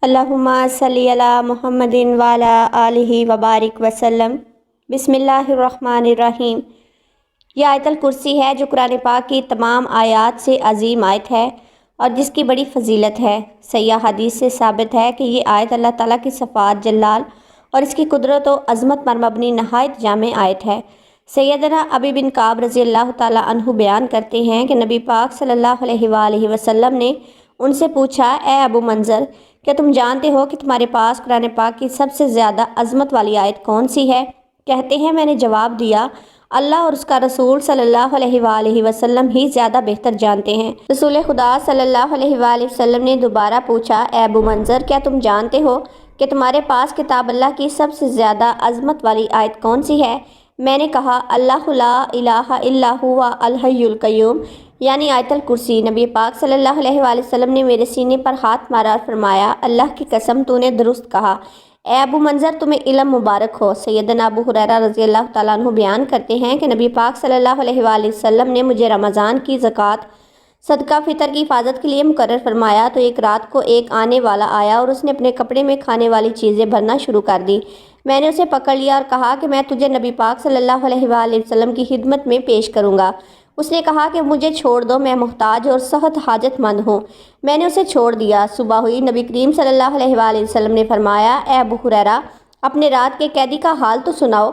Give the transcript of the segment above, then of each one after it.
اللہم صلی علی محمد وعلی آلہ وبارک وسلم۔ بسم اللہ الرحمن الرحیم۔ یہ آیت الکرسی ہے جو قرآن پاک کی تمام آیات سے عظیم آیت ہے اور جس کی بڑی فضیلت ہے۔ صحیح حدیث سے ثابت ہے کہ یہ آیت اللہ تعالیٰ کی صفات جلال اور اس کی قدرت و عظمت پر مبنی نہایت جامع آیت ہے۔ سیدنا ابی بن کعب رضی اللہ تعالیٰ عنہ بیان کرتے ہیں کہ نبی پاک صلی اللہ علیہ وآلہ وسلم نے ان سے پوچھا، اے ابو منذر، کیا تم جانتے ہو کہ تمہارے پاس قرآن پاک کی سب سے زیادہ عظمت والی آیت کون سی ہے؟ کہتے ہیں میں نے جواب دیا، اللہ اور اس کا رسول صلی اللہ علیہ وآلہ وسلم ہی زیادہ بہتر جانتے ہیں۔ رسول خدا صلی اللہ علیہ وآلہ وسلم نے دوبارہ پوچھا، اے ابو منذر، کیا تم جانتے ہو کہ تمہارے پاس کتاب اللہ کی سب سے زیادہ عظمت والی آیت کون سی ہے؟ میں نے کہا، اللہ لا الہ الا هو الحی القیوم، یعنی آیت الکرسی۔ نبی پاک صلی اللہ علیہ وآلہ وسلم نے میرے سینے پر ہاتھ مارا اور فرمایا، اللہ کی قسم تو نے درست کہا، اے ابو منذر تمہیں علم مبارک ہو۔ سیدنا ابو ہریرہ رضی اللہ تعالیٰ عنہ بیان کرتے ہیں کہ نبی پاک صلی اللہ علیہ وآلہ وسلم نے مجھے رمضان کی زکوٰۃ صدقہ فطر کی حفاظت کے لیے مقرر فرمایا تو ایک رات کو ایک آنے والا آیا اور اس نے اپنے کپڑے میں کھانے والی چیزیں بھرنا شروع کر دی۔ میں نے اسے پکڑ لیا اور کہا کہ میں تجھے نبی پاک صلی اللہ علیہ وآلہ وسلم کی خدمت میں پیش کروں گا۔ اس نے کہا کہ مجھے چھوڑ دو، میں محتاج اور سخت حاجت مند ہوں۔ میں نے اسے چھوڑ دیا۔ صبح ہوئی، نبی کریم صلی اللہ علیہ وآلہ وسلم نے فرمایا، اے ابو ہریرہ، اپنے رات کے قیدی کا حال تو سناؤ۔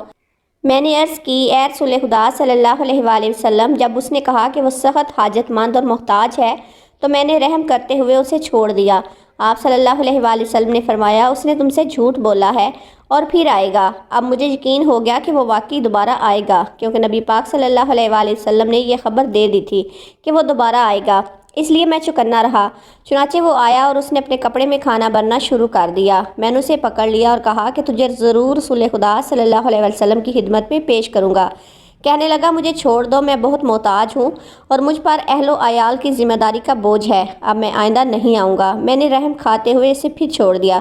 میں نے عرض کی، اے رسول خدا صلی اللہ علیہ وآلہ وسلم، جب اس نے کہا کہ وہ سخت حاجت مند اور محتاج ہے تو میں نے رحم کرتے ہوئے اسے چھوڑ دیا۔ آپ صلی اللہ علیہ وآلہ وسلم نے فرمایا، اس نے تم سے جھوٹ بولا ہے اور پھر آئے گا۔ اب مجھے یقین ہو گیا کہ وہ واقعی دوبارہ آئے گا، کیونکہ نبی پاک صلی اللہ علیہ وآلہ وسلم نے یہ خبر دے دی تھی کہ وہ دوبارہ آئے گا، اس لیے میں چوکنا رہا۔ چنانچہ وہ آیا اور اس نے اپنے کپڑے میں کھانا بھرنا شروع کر دیا۔ میں نے اسے پکڑ لیا اور کہا کہ تجھے ضرور رسول خدا صلی اللہ علیہ وسلم کی خدمت میں پیش کروں گا۔ کہنے لگا، مجھے چھوڑ دو، میں بہت محتاج ہوں اور مجھ پر اہل و عیال کی ذمہ داری کا بوجھ ہے، اب میں آئندہ نہیں آؤں گا۔ میں نے رحم کھاتے ہوئے اسے پھر چھوڑ دیا۔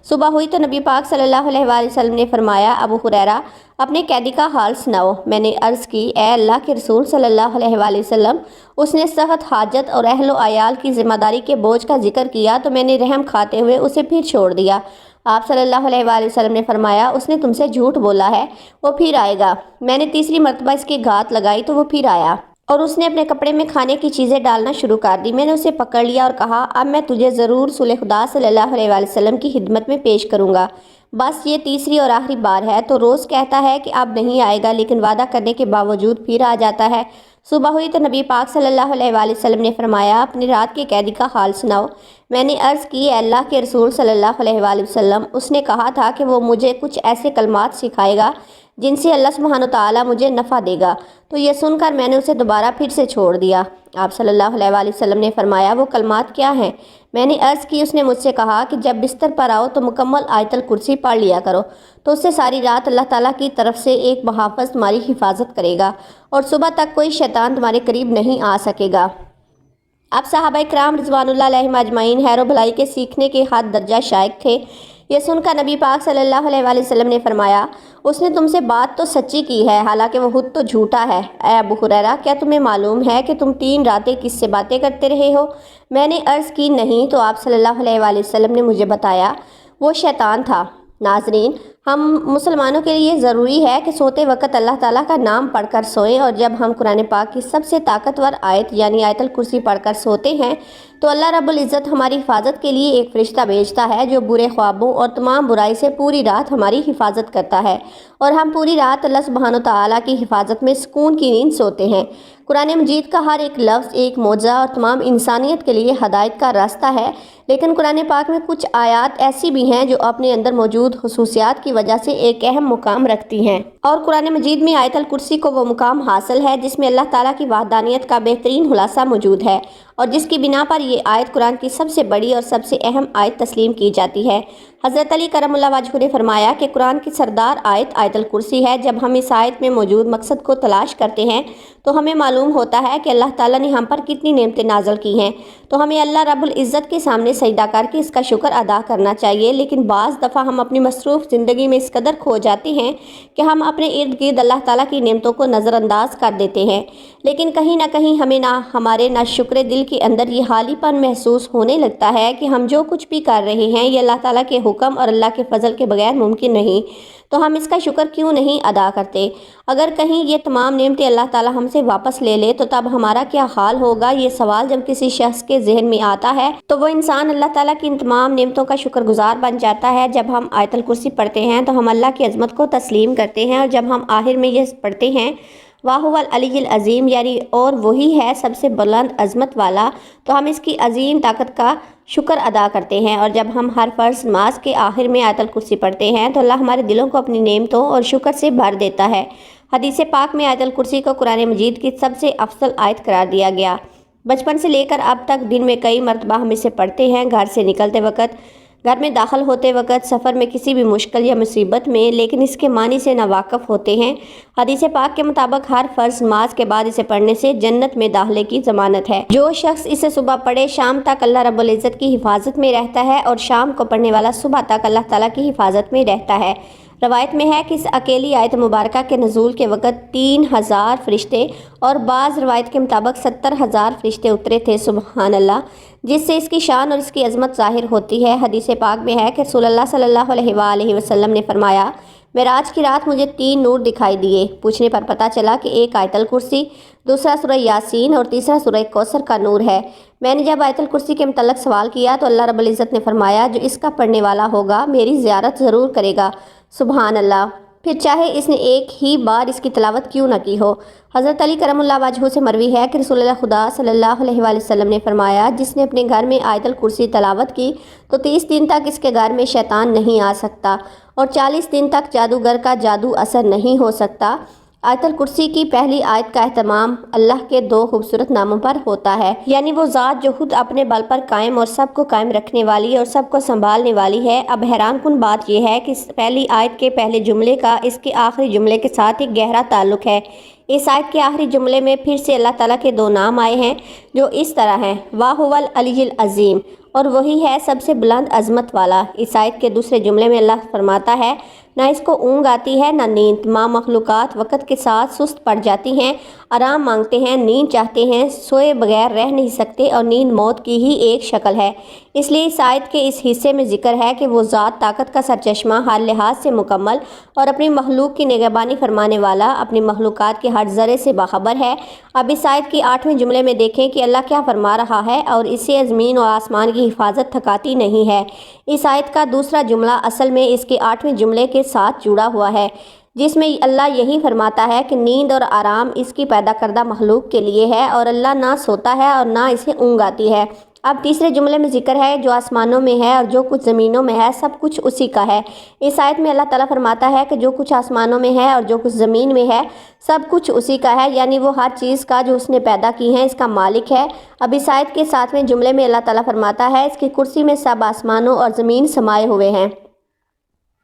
صبح ہوئی تو نبی پاک صلی اللہ علیہ وآلہ وسلم نے فرمایا، ابو ہریرہ، اپنے قیدی کا حال سناؤ۔ میں نے عرض کی، اے اللہ کے رسول صلی اللہ علیہ وآلہ وسلم، اس نے سخت حاجت اور اہل و عیال کی ذمہ داری کے بوجھ کا ذکر کیا تو میں نے رحم کھاتے ہوئے اسے پھر چھوڑ دیا۔ آپ صلی اللہ علیہ وآلہ وسلم نے فرمایا، اس نے تم سے جھوٹ بولا ہے، وہ پھر آئے گا۔ میں نے تیسری مرتبہ اس کی گھات لگائی تو وہ پھر آیا اور اس نے اپنے کپڑے میں کھانے کی چیزیں ڈالنا شروع کر دی۔ میں نے اسے پکڑ لیا اور کہا، اب میں تجھے ضرور رسول خدا صلی اللہ علیہ وآلہ وسلم کی خدمت میں پیش کروں گا، بس یہ تیسری اور آخری بار ہے۔ تو روز کہتا ہے کہ اب نہیں آئے گا، لیکن وعدہ کرنے کے باوجود پھر آ جاتا ہے۔ صبح ہوئی تو نبی پاک صلی اللہ علیہ وآلہ وسلم نے فرمایا، اپنی رات کے قیدی کا حال سناؤ۔ میں نے عرض کی، اے اللہ کے رسول صلی اللہ علیہ وآلہ وسلم، اس نے کہا تھا کہ وہ مجھے کچھ ایسے کلمات سکھائے گا جن سے اللہ سبحانہ وتعالیٰ مجھے نفع دے گا، تو یہ سن کر میں نے اسے دوبارہ پھر سے چھوڑ دیا۔ آپ صلی اللہ علیہ وآلہ وسلم نے فرمایا، وہ کلمات کیا ہیں؟ میں نے عرض کی، اس نے مجھ سے کہا کہ جب بستر پر آؤ تو مکمل آیت الکرسی پڑھ لیا کرو، تو اس سے ساری رات اللہ تعالیٰ کی طرف سے ایک محافظ تمہاری حفاظت کرے گا اور صبح تک کوئی شیطان تمہارے قریب نہیں آ سکے گا۔ اب صحابہ کرام رضوان اللہ علیہم اجمعین خیر و بھلائی کے سیکھنے کے حد درجہ شائق تھے۔ یہ سن کر نبی پاک صلی اللہ علیہ وآلہ وسلم نے فرمایا، اس نے تم سے بات تو سچی کی ہے، حالانکہ وہ خود تو جھوٹا ہے۔ اے ابو ہریرہ، کیا تمہیں معلوم ہے کہ تم 3 راتیں کس سے باتیں کرتے رہے ہو؟ میں نے عرض کی، نہیں، تو آپ صلی اللہ علیہ وآلہ وسلم نے مجھے بتایا، وہ شیطان تھا۔ ناظرین، ہم مسلمانوں کے لیے ضروری ہے کہ سوتے وقت اللہ تعالیٰ کا نام پڑھ کر سوئیں، اور جب ہم قرآن پاک کی سب سے طاقتور آیت یعنی آیت الکرسی پڑھ کر سوتے ہیں تو اللہ رب العزت ہماری حفاظت کے لیے ایک فرشتہ بھیجتا ہے جو برے خوابوں اور تمام برائی سے پوری رات ہماری حفاظت کرتا ہے، اور ہم پوری رات اللہ سبحانہ وتعالیٰ کی حفاظت میں سکون کی نیند سوتے ہیں۔ قرآن مجید کا ہر ایک لفظ ایک معجزہ اور تمام انسانیت کے لیے ہدایت کا راستہ ہے، لیکن قرآن پاک میں کچھ آیات ایسی بھی ہیں جو اپنے اندر موجود خصوصیات کی وجہ سے ایک اہم مقام رکھتی ہیں، اور قرآن مجید میں آیت الکرسی کو وہ مقام حاصل ہے جس میں اللہ تعالیٰ کی وحدانیت کا بہترین خلاصہ موجود ہے، اور جس کی بنا پر یہ آیت قرآن کی سب سے بڑی اور سب سے اہم آیت تسلیم کی جاتی ہے۔ حضرت علی کرم اللہ وجہہ نے فرمایا کہ قرآن کی سردار آیت آیت الکرسی ہے۔ جب ہم اس آیت میں موجود مقصد کو تلاش کرتے ہیں تو ہمیں معلوم ہوتا ہے کہ اللہ تعالیٰ نے ہم پر کتنی نعمتیں نازل کی ہیں، تو ہمیں اللہ رب العزت کے سامنے سجدہ کر کے اس کا شکر ادا کرنا چاہیے۔ لیکن بعض دفعہ ہم اپنی مصروف زندگی میں اس قدر کھو جاتے ہیں کہ ہم اپنے ارد گرد اللہ تعالیٰ کی نعمتوں کو نظر انداز کر دیتے ہیں، لیکن کہیں نہ کہیں ہمیں نہ ہمارے ناشکر دل کے اندر یہ خالی پن محسوس ہونے لگتا ہے کہ ہم جو کچھ بھی کر رہے ہیں یہ اللہ تعالیٰ کے حکم اور اللہ کے فضل کے بغیر ممکن نہیں، تو ہم اس کا شکر کیوں نہیں ادا کرتے؟ اگر کہیں یہ تمام نعمتیں اللہ تعالیٰ ہم سے واپس لے لے تو تب ہمارا کیا حال ہوگا؟ یہ سوال جب کسی شخص کے ذہن میں آتا ہے تو وہ انسان اللہ تعالیٰ کی ان تمام نعمتوں کا شکر گزار بن جاتا ہے۔ جب ہم آیت الکرسی پڑھتے ہیں تو ہم اللہ کی عظمت کو تسلیم کرتے ہیں، اور جب ہم آخر میں یہ پڑھتے ہیں واہ العلی العظیم، یعنی اور وہی ہے سب سے بلند عظمت والا، تو ہم اس کی عظیم طاقت کا شکر ادا کرتے ہیں۔ اور جب ہم ہر فرض نماز کے آخر میں آیت الکرسی پڑھتے ہیں تو اللہ ہمارے دلوں کو اپنی نعمتوں اور شکر سے بھر دیتا ہے۔ حدیث پاک میں آیت الکرسی کو قرآن مجید کی سب سے افضل آیت قرار دیا گیا۔ بچپن سے لے کر اب تک دن میں کئی مرتبہ ہم اسے پڑھتے ہیں، گھر سے نکلتے وقت، گھر میں داخل ہوتے وقت، سفر میں کسی بھی مشکل یا مصیبت میں، لیکن اس کے معنی سے ناواقف ہوتے ہیں۔ حدیث پاک کے مطابق ہر فرض نماز کے بعد اسے پڑھنے سے جنت میں داخلے کی ضمانت ہے۔ جو شخص اسے صبح پڑھے شام تک اللہ رب العزت کی حفاظت میں رہتا ہے، اور شام کو پڑھنے والا صبح تک اللہ تعالیٰ کی حفاظت میں رہتا ہے۔ روایت میں ہے کہ اس اکیلی آیت مبارکہ کے نزول کے وقت 3000 فرشتے اور بعض روایت کے مطابق 70,000 فرشتے اترے تھے، سبحان اللہ، جس سے اس کی شان اور اس کی عظمت ظاہر ہوتی ہے۔ حدیث پاک میں ہے کہ رسول اللہ صلی اللہ علیہ وآلہ وسلم نے فرمایا، معراج کی رات مجھے 3 نور دکھائی دیے۔ پوچھنے پر پتہ چلا کہ ایک آیت الکرسی، دوسرا سورہ یاسین اور تیسرا سورہ کوثر کا نور ہے۔ میں نے جب آیت الکرسی کے متعلق سوال کیا تو اللہ رب العزت نے فرمایا، جو اس کا پڑھنے والا ہوگا میری زیارت ضرور کرے گا، سبحان اللہ، پھر چاہے اس نے ایک ہی بار اس کی تلاوت کیوں نہ کی ہو۔ حضرت علی کرم اللہ وجہہ سے مروی ہے کہ رسول اللہ خدا صلی اللہ علیہ وآلہ وسلم نے فرمایا، جس نے اپنے گھر میں آیت الکرسی تلاوت کی تو 30 دن تک اس کے گھر میں شیطان نہیں آ سکتا، اور 40 دن تک جادوگر کا جادو اثر نہیں ہو سکتا۔ آیت الکرسی کی پہلی آیت کا اہتمام اللہ کے 2 خوبصورت ناموں پر ہوتا ہے، یعنی وہ ذات جو خود اپنے بل پر قائم اور سب کو قائم رکھنے والی اور سب کو سنبھالنے والی ہے۔ اب حیران کن بات یہ ہے کہ پہلی آیت کے پہلے جملے کا اس کے آخری جملے کے ساتھ ایک گہرا تعلق ہے۔ اس آیت کے آخری جملے میں پھر سے اللہ تعالیٰ کے 2 نام آئے ہیں جو اس طرح ہیں، واہ العلی العظیم، اور وہی ہے سب سے بلند عظمت والا۔ اس آیت کے دوسرے جملے میں اللہ فرماتا ہے، نہ اس کو اونگ آتی ہے نہ نیند، تمام مخلوقات وقت کے ساتھ سست پڑ جاتی ہیں، آرام مانگتے ہیں، نیند چاہتے ہیں، سوئے بغیر رہ نہیں سکتے، اور نیند موت کی ہی ایک شکل ہے۔ اس لیے اس آیت کے اس حصے میں ذکر ہے کہ وہ ذات طاقت کا سرچشمہ، ہر لحاظ سے مکمل اور اپنی مخلوق کی نگہبانی فرمانے والا، اپنی مخلوقات کے ہر ذرے سے باخبر ہے۔ اب اس آیت کی 8ویں جملے میں دیکھیں کہ اللہ کیا فرما رہا ہے، اور اسے زمین و آسمان کی حفاظت تھکاتی نہیں ہے۔ اس آیت کا دوسرا جملہ اصل میں اس کے 8ویں جملے کے ساتھ جڑا ہوا ہے، جس میں اللہ یہی فرماتا ہے کہ نیند اور آرام اس کی پیدا کردہ مخلوق کے لیے ہے، اور اللہ نہ سوتا ہے اور نہ اسے اونگ آتی ہے۔ اب تیسرے جملے میں ذکر ہے، جو آسمانوں میں ہے اور جو کچھ زمینوں میں ہے سب کچھ اسی کا ہے۔ اس آیت میں اللہ تعالیٰ فرماتا ہے کہ جو کچھ آسمانوں میں ہے اور جو کچھ زمین میں ہے سب کچھ اسی کا ہے، یعنی وہ ہر چیز کا جو اس نے پیدا کی ہے اس کا مالک ہے۔ اب اس آیت کے 7ویں جملے میں اللہ تعالیٰ فرماتا ہے، اس کی کرسی میں سب آسمانوں اور زمین سمائے ہوئے ہیں۔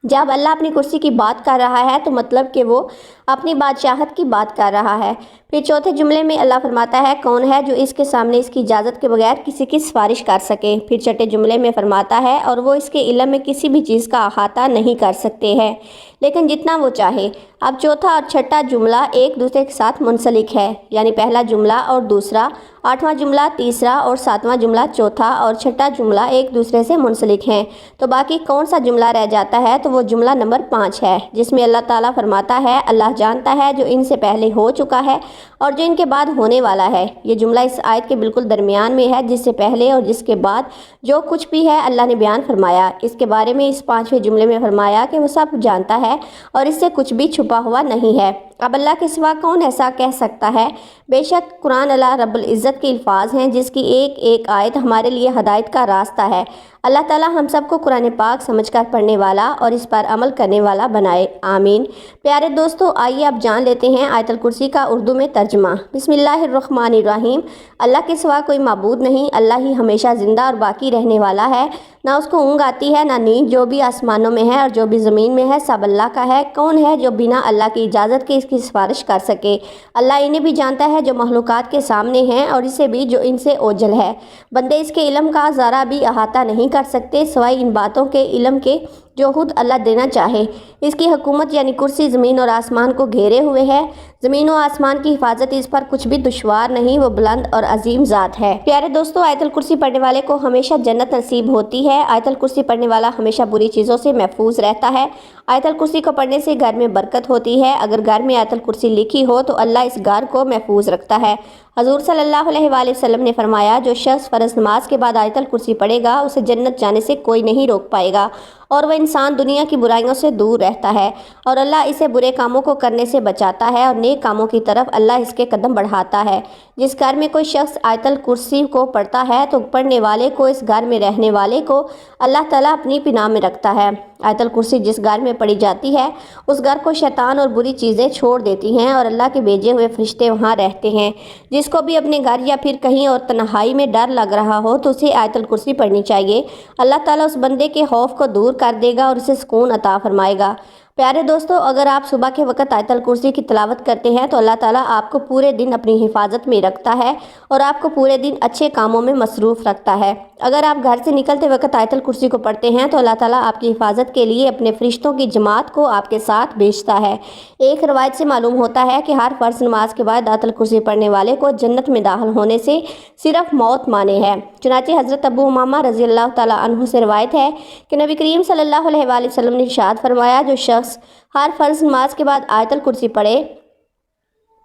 جب اللہ اپنی کرسی کی بات کر رہا ہے تو مطلب کہ وہ اپنی بادشاہت کی بات کر رہا ہے۔ پھر چوتھے جملے میں اللہ فرماتا ہے، کون ہے جو اس کے سامنے اس کی اجازت کے بغیر کسی کی سفارش کر سکے۔ پھر چھٹے جملے میں فرماتا ہے، اور وہ اس کے علم میں کسی بھی چیز کا احاطہ نہیں کر سکتے ہیں لیکن جتنا وہ چاہے۔ اب چوتھا اور چھٹا جملہ ایک دوسرے کے ساتھ منسلک ہے، یعنی پہلا جملہ اور دوسرا، 8واں جملہ تیسرا اور 7واں جملہ چوتھا اور چھٹا جملہ ایک دوسرے سے منسلک ہیں۔ تو باقی کون سا جملہ رہ جاتا ہے؟ تو وہ جملہ نمبر 5 ہے، جس میں اللہ تعالیٰ فرماتا ہے، اللہ جانتا ہے جو ان سے پہلے ہو چکا ہے اور جو ان کے بعد ہونے والا ہے۔ یہ جملہ اس آیت کے بالکل درمیان میں ہے، جس سے پہلے اور جس کے بعد جو کچھ بھی ہے اللہ نے بیان فرمایا۔ اس کے بارے میں اس 5ویں جملے میں فرمایا کہ وہ سب جانتا ہے اور اس سے کچھ بھی چھپا ہوا نہیں ہے۔ اب اللہ کے سوا کون ایسا کہہ سکتا ہے؟ بے شک قرآن اللہ رب العزت کے الفاظ ہیں، جس کی ایک ایک آیت ہمارے لیے ہدایت کا راستہ ہے۔ اللہ تعالیٰ ہم سب کو قرآن پاک سمجھ کر پڑھنے والا اور اس پر عمل کرنے والا بنائے، آمین۔ پیارے دوستو، آئیے اب جان لیتے ہیں آیت الکرسی کا اردو میں ترجمہ۔ بسم اللہ الرحمن الرحیم۔ اللہ کے سوا کوئی معبود نہیں، اللہ ہی ہمیشہ زندہ اور باقی رہنے والا ہے، نہ اس کو اونگ آتی ہے نہ نیند۔ جو بھی آسمانوں میں ہے اور جو بھی زمین میں ہے سب اللہ کا ہے۔ کون ہے جو بنا اللہ کی اجازت کے اس کی سفارش کر سکے؟ اللہ انہیں بھی جانتا ہے جو مخلوقات کے سامنے ہیں اور اسے بھی جو ان سے اوجھل ہے۔ بندے اس کے علم کا ذرا بھی احاطہ نہیں کر سکتے سوائے ان باتوں کے علم کے جو خود اللہ دینا چاہے۔ اس کی حکومت یعنی کرسی زمین اور آسمان کو گھیرے ہوئے ہے۔ زمین و آسمان کی حفاظت اس پر کچھ بھی دشوار نہیں، وہ بلند اور عظیم ذات ہے۔ پیارے دوستو، آیت الکرسی پڑھنے والے کو ہمیشہ جنت نصیب ہوتی ہے۔ آیت الکرسی پڑھنے والا ہمیشہ بری چیزوں سے محفوظ رہتا ہے۔ آیت الکرسی کو پڑھنے سے گھر میں برکت ہوتی ہے۔ اگر گھر میں آیت الکرسی لکھی ہو تو اللہ اس گھر کو محفوظ رکھتا ہے۔ حضور صلی اللہ علیہ وآلہ وسلم نے فرمایا، جو شخص فرض نماز کے بعد آیت الکرسی پڑھے گا اسے جنت جانے سے کوئی نہیں روک پائے گا، اور وہ انسان دنیا کی برائیوں سے دور رہتا ہے، اور اللہ اسے برے کاموں کو کرنے سے بچاتا ہے، اور نیک کاموں کی طرف اللہ اس کے قدم بڑھاتا ہے۔ جس گھر میں کوئی شخص آیت الکرسی کو پڑھتا ہے تو پڑھنے والے کو، اس گھر میں رہنے والے کو اللہ تعالیٰ اپنی پناہ میں رکھتا ہے۔ آیت الکرسی جس گھر میں پڑھی جاتی ہے اس گھر کو شیطان اور بری چیزیں چھوڑ دیتی ہیں، اور اللہ کے بھیجے ہوئے فرشتے وہاں رہتے ہیں۔ جس کو بھی اپنے گھر یا پھر کہیں اور تنہائی میں ڈر لگ رہا ہو تو اسے آیت الکرسی پڑھنی چاہیے۔ اللہ تعالیٰ اس بندے کے خوف کو دور کر دے گا اور اسے سکون عطا فرمائے گا۔ پیارے دوستو، اگر آپ صبح کے وقت آیت الکرسی کی تلاوت کرتے ہیں تو اللہ تعالیٰ آپ کو پورے دن اپنی حفاظت میں رکھتا ہے اور آپ کو پورے دن اچھے کاموں میں مصروف رکھتا ہے۔ اگر آپ گھر سے نکلتے وقت آیت الکرسی کو پڑھتے ہیں تو اللہ تعالیٰ آپ کی حفاظت کے لیے اپنے فرشتوں کی جماعت کو آپ کے ساتھ بھیجتا ہے۔ ایک روایت سے معلوم ہوتا ہے کہ ہر فرض نماز کے بعد آیت الکرسی پڑھنے والے کو جنت میں داخل ہونے سے صرف موت مانے ہے۔ چنانچہ حضرت ابو امامہ رضی اللہ تعالیٰ عنہ سے روایت ہے کہ نبی کریم صلی اللہ علیہ وآلہ وسلم نے ارشاد فرمایا، جو شخص ہر فرض نماز کے بعد آیت الکرسی پڑھے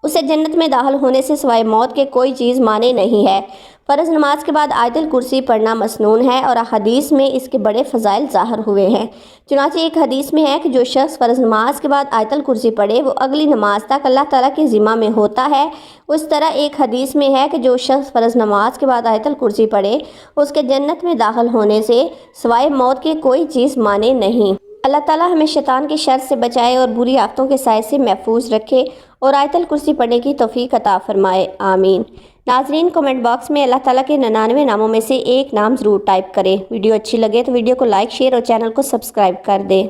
اسے جنت میں داخل ہونے سے سوائے موت کے کوئی چیز مانے نہیں ہے۔ فرض نماز کے بعد آیت الکرسی پڑھنا مسنون ہے، اور حدیث میں اس کے بڑے فضائل ظاہر ہوئے ہیں۔ چنانچہ ایک حدیث میں ہے کہ جو شخص فرض نماز کے بعد آیت الکرسی پڑھے وہ اگلی نماز تک اللہ تعالیٰ کے ذمہ میں ہوتا ہے۔ اس طرح ایک حدیث میں ہے کہ جو شخص فرض نماز کے بعد آیت الکرسی پڑھے اس کے جنت میں داخل ہونے سے سوائے موت کے کوئی چیز مانے نہیں۔ اللہ تعالیٰ ہمیں شیطان کی شر سے بچائے اور بری آفتوں کے سائے سے محفوظ رکھے اور آیت الکرسی پڑھنے کی توفیق عطا فرمائے، آمین۔ ناظرین، کمنٹ باکس میں اللہ تعالیٰ کے 99 ناموں میں سے ایک نام ضرور ٹائپ کریں۔ ویڈیو اچھی لگے تو ویڈیو کو لائک، شیئر اور چینل کو سبسکرائب کر دیں۔